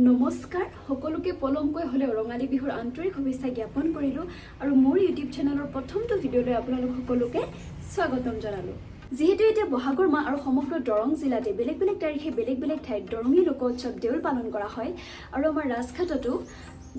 নমস্কাৰ সকলোকে পলমকৈ হলেও ৰঙালী বিহুৰ আন্তৰিক শুভেচ্ছা জ্ঞাপন কৰিলো আৰু মোৰ ইউটিউব চেনেলৰ প্ৰথমটো ভিডিঅ'লৈ আপোনালোক সকলোকে স্বাগতম জনালো যেহেতু এতিয়া বহাগৰ মাহ আৰু সমগ্ৰ দৰং জিলাতে বেলেগ বেলেগ তাৰিখে বেলেগ বেলেগ ঠাইত দৰঙী লোক উৎসৱ দেউল পালন কৰা হয় আৰু আমাৰ ৰাজঘাটতো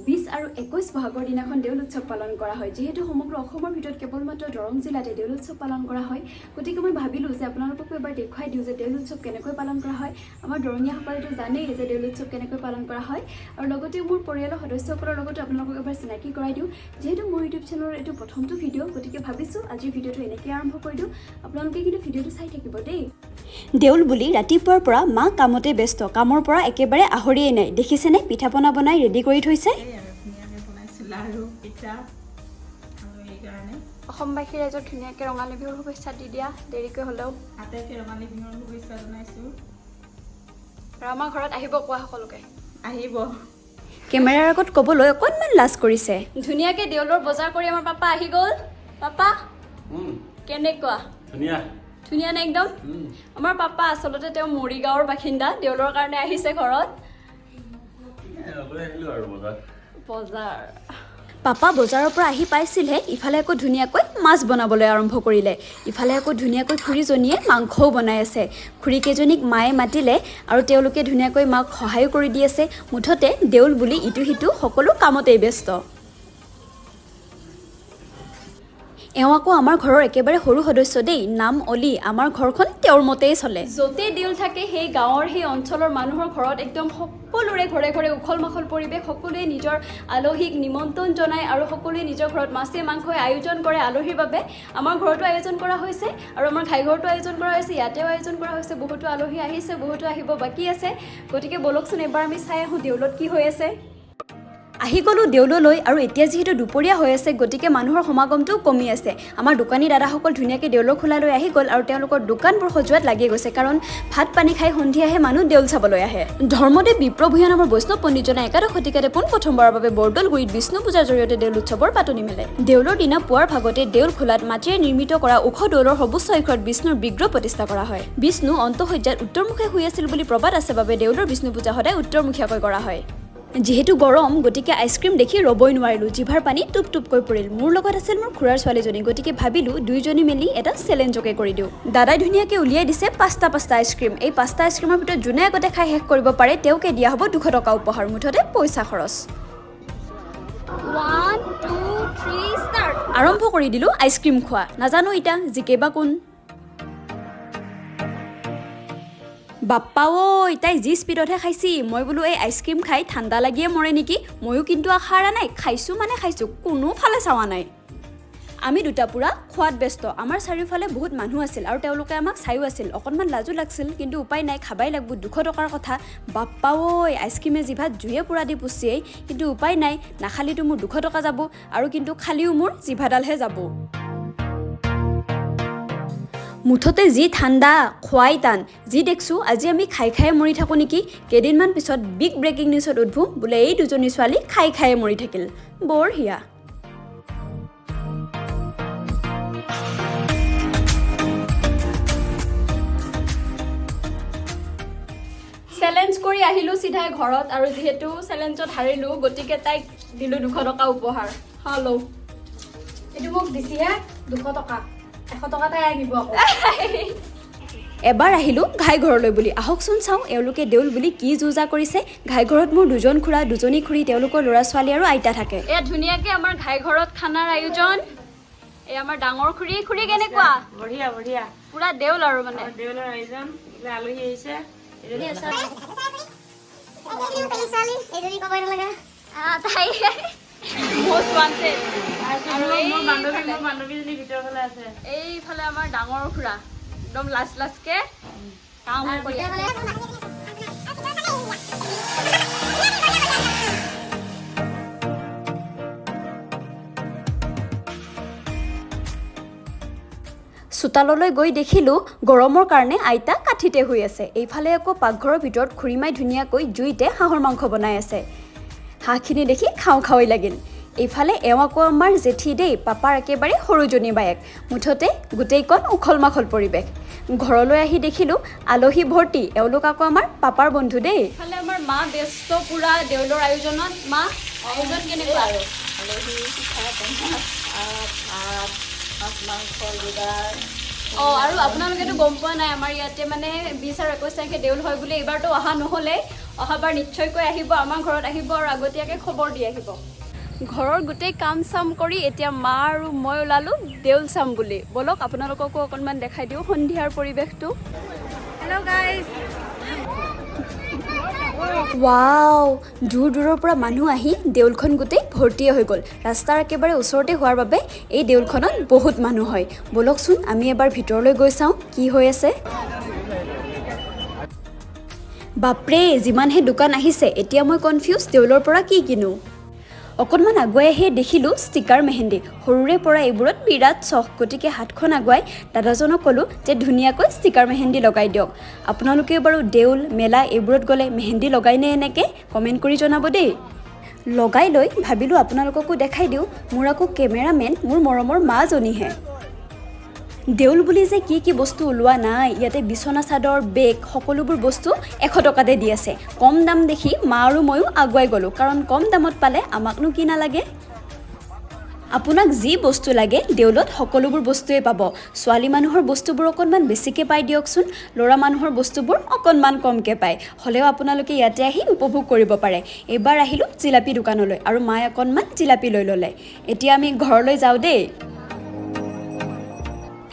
20 আৰু 21 বহাগৰ দিনাখন দেউল উৎসৱ পালন কৰা হয় যেহেতু সমগ্ৰ অসমৰ ভিতৰত কেৱল মাত্ৰ দৰং জিলাতে দেউল উৎসৱ পালন কৰা হয় গতিকে মই ভাবিলো যে আপোনালোকক এবাৰ দেখুৱাই দিওঁ যে দেউল উৎসৱ কেনেকৈ পালন কৰা হয় আমাৰ দৰঙীয়াসকলেতো জানেই যে দেউল উৎসৱ কেনেকৈ পালন কৰা হয় আৰু লগতে মোৰ পৰিয়ালৰ সদস্যসকলৰ লগতো আপোনালোকক এবাৰ চিনাকি কৰাই দিওঁ যেহেতু মোৰ ইউটিউব চেনেলৰ এইটো প্ৰথমটো ভিডিঅ' গতিকে ভাবিছোঁ আজিৰ ভিডিঅ'টো এনেকৈ আৰম্ভ কৰি দিওঁ আপোনালোকে কিন্তু ভিডিঅ'টো চাই থাকিব দেই দেউল বুলি ৰাতিপুৱাৰ পৰা মা কামতে ব্যস্ত কামৰ পৰা একেবাৰে আহৰিয়ে নাই দেখিছেনে পিঠা পনা বনাই ৰেডি কৰি থৈছে অসমবাসী ৰাইজক ধুনীয়াকৈ ৰঙালী বিহুৰ শুভেচ্ছা দি দিয়া দেৰিকৈ হ'লেও ৰঙালী বিহুৰ শুভেচ্ছা জনাইছোঁ আৰু আমাৰ ঘৰত আহিব কোৱা সকলোকে আহিব কেমেৰাৰ আগত ক'বলৈ অকণমান লাজ কৰিছে ধুনীয়াকৈ দেউলৰ বজাৰ কৰি আমাৰ পাপা আহি গ'ল পাপা কেনেকুৱা ধুনীয়া নে একদম আমাৰ পাপা আচলতে তেওঁ মৰিগাঁৱৰ বাসিন্দা দেউলৰ কাৰণে আহিছে ঘৰত বজাৰ পাপা বজাৰৰ পৰা আহি পাইছিলহে ইফালে আকৌ ধুনীয়াকৈ মাছ বনাবলৈ আৰম্ভ কৰিলে ইফালে আকৌ ধুনীয়াকৈ খুৰীজনীয়ে মাংসও বনাই আছে খুৰীকেইজনীক মায়ে মাতিলে আৰু তেওঁলোকে ধুনীয়াকৈ মাক সহায়ো কৰি দি আছে মুঠতে দেউল বুলি ইটো সিটো সকলো কামতেই ব্যস্ত এওঁ আকৌ আমাৰ ঘৰৰ একেবাৰে সৰু সদস্য দেই নাম অলি আমাৰ ঘৰখন তেওঁৰ মতেই চলে য'তে দেউল থাকে সেই গাঁৱৰ সেই অঞ্চলৰ মানুহৰ ঘৰত একদম সকলোৰে ঘৰে ঘৰে উখল মাখল পৰিৱেশ সকলোৱে নিজৰ আলহীক নিমন্ত্ৰণ জনায় আৰু সকলোৱে নিজৰ ঘৰত মাছে মাংসই আয়োজন কৰে আলহীৰ বাবে আমাৰ ঘৰতো আয়োজন কৰা হৈছে আৰু আমাৰ ঘাইঘৰতো আয়োজন কৰা হৈছে ইয়াতেও আয়োজন কৰা হৈছে বহুতো আলহী আহিছে বহুতো আহিব বাকী আছে গতিকে বলকচোন এবাৰ আমি চাই আহোঁ দেউলত কি হৈ আছে আহি গ'লো দেউললৈ আৰু এতিয়া যিহেতু দুপৰীয়া হৈ আছে গতিকে মানুহৰ সমাগমটোও কমি আছে আমাৰ দোকানী দাদাসকল ধুনীয়াকৈ দেউলৰ খোলালৈ আহি গ'ল আৰু তেওঁলোকৰ দোকানবোৰ সজোৱাত লাগি গৈছে কাৰণ ভাত পানী খাই সন্ধিয়াহে মানুহ দেউল চাবলৈ আহে ধৰ্মদেৱ বিপ্ৰভূঞা নামৰ বৈষ্ণৱ পণ্ডিতজনে একাদশ শতিকাতে পোনপ্ৰথমবাৰৰ বাবে বৰদলগুৰিত বিষ্ণু পূজাৰ জৰিয়তে দেউল উৎসৱৰ পাতনি মেলে দেউলৰ দিনা পুৱাৰ ভাগতে দেউল খোলাত মাটিৰে নিৰ্মিত কৰা ওখ দৌলৰ সৰ্বোচ্চ শিখৰত বিষ্ণুৰ বিগ্ৰহ প্ৰতিষ্ঠা কৰা হয় বিষ্ণু অন্তঃসজ্জাত উত্তৰমুখে শুই আছিল বুলি প্ৰবাদ আছে বাবে দেউলৰ বিষ্ণু পূজা সদায় উত্তৰমুখীয়াকৈ কৰা হয় যেহেতু গৰম গতিকে আইচক্ৰীম দেখি ৰ'বই নোৱাৰিলোঁ জিভাৰ পানী টুপ টুপকৈ পৰিল মোৰ লগত আছিল মোৰ খুৰাৰ ছোৱালীজনী গতিকে ভাবিলোঁ দুয়োজনী মিলি এটা চেলেঞ্জকে কৰি দিওঁ দাদাই ধুনীয়াকৈ উলিয়াই দিছে পাঁচটা আইচক্ৰীম এই পাঁচটা আইচক্ৰীমৰ ভিতৰত যোনে আগতে খাই শেষ কৰিব পাৰে তেওঁকে দিয়া হ'ব 200 টকা উপহাৰ মুঠতে পইচা খৰচ 1 2 3 ষ্টাৰ্ট আৰম্ভ কৰি দিলোঁ আইচক্ৰীম খোৱা নাজানো এতিয়া জিকেবা কোন বাপ্পা ঐ তাই যি স্পীডতহে খাইছি মই বোলো এই আইচক্ৰীম খাই ঠাণ্ডা লাগিয়ে মৰে নেকি ময়ো কিন্তু আশা এৰা নাই খাইছোঁ মানে খাইছোঁ কোনোফালে চাৱা নাই আমি দুটা পুৰা খোৱাত ব্যস্ত আমাৰ চাৰিওফালে বহুত মানুহ আছিল আৰু তেওঁলোকে আমাক চাইও আছিল অকণমান লাজো লাগছিল কিন্তু উপায় নাই খাবাই লাগব 200 টকাৰ কথা বাপ্পা ঐ আইচক্ৰীমে জিভাত জুয়ে পুৰা দি পুচিয়েই কিন্তু উপায় নাই নাখালিতো মোৰ 200 টকা যাব আৰু কিন্তু খালিও মোৰ জিভাডালহে যাব মুঠতে যি ঠাণ্ডা খোৱাই টান যি দেখছোঁ আজি আমি খাই খাই মৰি থাকোঁ নেকি কেইদিনমান পিছত বিগ ব্ৰেকিং নিউজত উঠবো বোলে এই দুজনী ছোৱালী খাই খাই মৰি থাকিল বঢ়িয়া চেলেঞ্জ কৰি আহিলোঁ চিধাই ঘৰত আৰু যিহেতু চেলেঞ্জত হাৰিলোঁ গতিকে তাইক দিলোঁ 200 টকা উপহাৰ হেল্ল' এইটো মোক দিছিহে 200 টকা 100 টকা তাই আনিব আকৌ এবাৰ আহিলোঁ ঘাইঘৰলৈ বুলি আহকচোন চাওঁ এওঁলোকে দেউল বুলি কি যুজা কৰিছে ঘাইঘৰত মোৰ দুজন খুৰা দুজনী খুৰী তেওঁলোকৰ ল'ৰা ছোৱালী আৰু আইতা থাকে এয়া ধুনীয়াকৈ আমাৰ ঘাইঘৰত খানাৰ আয়োজন এই আমাৰ ডাঙৰ খুৰী কেনেকুৱা বঢ়িয়া বঢ়িয়া পুৰা দেউল আৰু মানে দেউলৰ আয়োজন আলহী আহিছে most wanted আৰু মোৰ বান্ধৱীজনী ভিতৰ ফালে আছে এইফালে আমাৰ ডাঙৰ খুৰা একদম লাজকে কাম কৰি চোতাললৈ গৈ দেখিলোঁ গৰমৰ কাৰণে আইতা কাঠিতে শুই আছে এইফালে আকৌ পাকঘৰৰ ভিতৰত খুৰীমাই ধুনীয়াকৈ জুইতে হাঁহৰ মাংস বনাই আছে হাঁহখিনি দেখি খাওঁ লাগিল এইফালে এওঁ আকৌ আমাৰ জেঠি দেই পাপাৰ একেবাৰে সৰুজনী বায়েক মুঠতে গোটেইকণ উখল মাখল পৰিৱেশ ঘৰলৈ আহি দেখিলোঁ আলহী ভৰ্তি, এওঁলোক আকৌ আমাৰ পাপাৰ বন্ধু দেই। ইফালে আমাৰ মা ব্যস্ত পুৰা দেউলৰ আয়োজনত। মা আয়োজন কেনেকুৱা আৰু? আলহী পিঠা পনা ভাত মাছ মাংস যোগাৰ। আৰু আপোনালোকেতো গম পোৱা নাই আমাৰ ইয়াতে মানে 20 আৰু 21 তাৰিখে দেউল হয় বুলি। এইবাৰতো অহা নহ'লে, অহাবাৰ নিশ্চয়কৈ আহিব, আমাৰ ঘৰত আহিব আৰু আগতীয়াকৈ খবৰ দি আহিব। ঘৰৰ গোটেই কাম চাম কৰি এতিয়া মা আৰু মই ওলালোঁ দেউল চাম বুলি। ব'লক আপোনালোককো অকণমান দেখাই দিওঁ সন্ধিয়াৰ পৰিৱেশটো। Hello' guys. ৱাও, দূৰ দূৰৰ পৰা মানুহ আহি দেউলখন গোটেই ভৰ্তিয়ে হৈ গ'ল। ৰাস্তাৰ একেবাৰে ওচৰতে হোৱাৰ বাবে এই দেউলখনত বহুত মানুহ হয়। ব'লকচোন আমি এবাৰ ভিতৰলৈ গৈ চাওঁ কি হৈ আছে। বাপৰে, যিমানহে দোকান আহিছে, এতিয়া মই কনফিউজ দেউলৰ পৰা কি কিনো। অকণমান আগুৱাই আহি দেখিলোঁ ষ্টিকাৰ মেহেন্দি। সৰুৰে পৰা এইবোৰত বিৰাট চখ, গতিকে হাতখন আগুৱাই দাদাজনক ক'লোঁ যে ধুনীয়াকৈ ষ্টিকাৰ মেহেন্দি লগাই দিয়ক। আপোনালোকেও বাৰু দেউল মেলা এইবোৰত গ'লে মেহেন্দি লগাইনে এনেকৈ কমেণ্ট কৰি জনাব দেই। লগাই লৈ ভাবিলোঁ আপোনালোককো দেখাই দিওঁ। মোৰ আকৌ কেমেৰামেন মোৰ মৰমৰ মাজনীহে। দেউল বুলি যে কি কি বস্তু ওলোৱা নাই, ইয়াতে বিচনা চাদৰ, বেগ সকলোবোৰ বস্তু 100 টকাতে দি আছে। কম দাম দেখি মা আৰু ময়ো আগুৱাই গ'লোঁ, কাৰণ কম দামত পালে আমাকনো কি নালাগে। আপোনাক যি বস্তু লাগে দেউলত সকলোবোৰ বস্তুৱে পাব। ছোৱালী মানুহৰ বস্তুবোৰ অকণমান বেছিকৈ পায় দিয়কচোন, ল'ৰা মানুহৰ বস্তুবোৰ অকণমান কমকৈ পায়। হ'লেও আপোনালোকে ইয়াতে আহি উপভোগ কৰিব পাৰে। এইবাৰ আহিলোঁ জিলাপি দোকানলৈ আৰু মায়ে অকণমান জিলাপি লৈ ল'লে। এতিয়া আমি ঘৰলৈ যাওঁ দেই।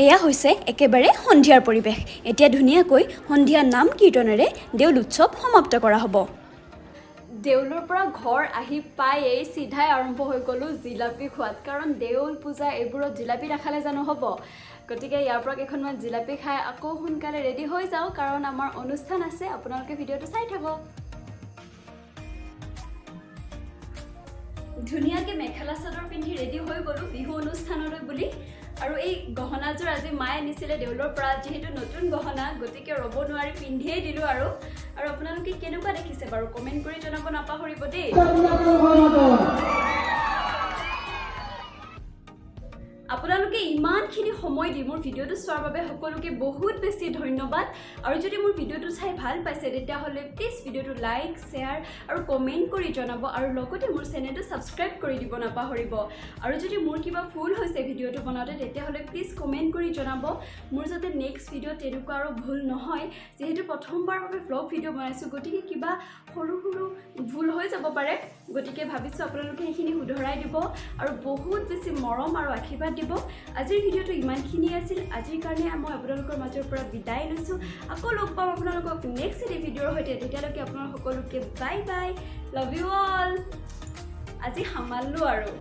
এয়া হৈছে একেবাৰে সন্ধিয়াৰ পৰিৱেশ। এতিয়া ধুনীয়াকৈ সন্ধিয়া নাম কীৰ্তনেৰে দেউল উৎসৱ সমাপ্ত কৰা হ'ব। দেউলৰ পৰা ঘৰ আহি পায়েই চিধাই আৰম্ভ হৈ গ'লোঁ জিলাপি খোৱাত, কাৰণ দেউল পূজা এইবোৰত জিলাপি নাখালে জানো হ'ব। গতিকে ইয়াৰ পৰা কেইখনমান জিলাপি খাই আকৌ সোনকালে ৰেডি হৈ যাওঁ, কাৰণ আমাৰ অনুষ্ঠান আছে। আপোনালোকে ভিডিঅ'টো চাই থাকক। ধুনীয়াকৈ মেখেলা চাদৰ পিন্ধি ৰেডি হৈ গ'লোঁ বিহু অনুষ্ঠানলৈ বুলি। আৰু এই গহনাযোৰ আজি মায়ে আনিছিলে দেউলৰ পৰা, যিহেতু নতুন গহনা, গতিকে ৰ'ব নোৱাৰি পিন্ধিয়েই দিলোঁ। আৰু আপোনালোকে কেনেকুৱা দেখিছে বাৰু কমেণ্ট কৰি জনাব নাপাহৰিব দেই। আপোনালোকে ইমানখিনি সময় দি মোৰ ভিডিঅ'টো চোৱাৰ বাবে সকলোকে বহুত বেছি ধন্যবাদ। আৰু যদি মোৰ ভিডিঅ'টো চাই ভাল পাইছে তেতিয়াহ'লে প্লিজ ভিডিঅ'টো লাইক, শ্বেয়াৰ আৰু কমেণ্ট কৰি জনাব, আৰু লগতে মোৰ চেনেলটো ছাবস্ক্ৰাইব কৰি দিব নাপাহৰিব। আৰু যদি মোৰ কিবা ভুল হৈছে ভিডিঅ'টো বনাওঁতে তেতিয়াহ'লে প্লিজ কমেণ্ট কৰি জনাব, মোৰ যাতে নেক্সট ভিডিঅ'ত তেনেকুৱা আৰু ভুল নহয়। যিহেতু প্ৰথমবাৰৰ বাবে ভ্লগ ভিডিঅ' বনাইছোঁ, গতিকে কিবা সৰু সৰু ভুল হৈ যাব পাৰে। গতিকে ভাবিছোঁ আপোনালোকে সেইখিনি শুধৰাই দিব আৰু বহুত বেছি মৰম আৰু আশীৰ্বাদ দিব। আজিৰ ভিডিঅ'টো ইমানখিনিয়ে আছিল। আজিৰ কাৰণে মই আপোনালোকৰ মাজৰ পৰা বিদায় লৈছোঁ। আকৌ লগ পাম আপোনালোকক নেক্সট এটি ভিডিঅ'ৰ সৈতে। তেতিয়ালৈকে আপোনালোক সকলোকে bye bye, love you all. আজি সামালোঁ আৰু।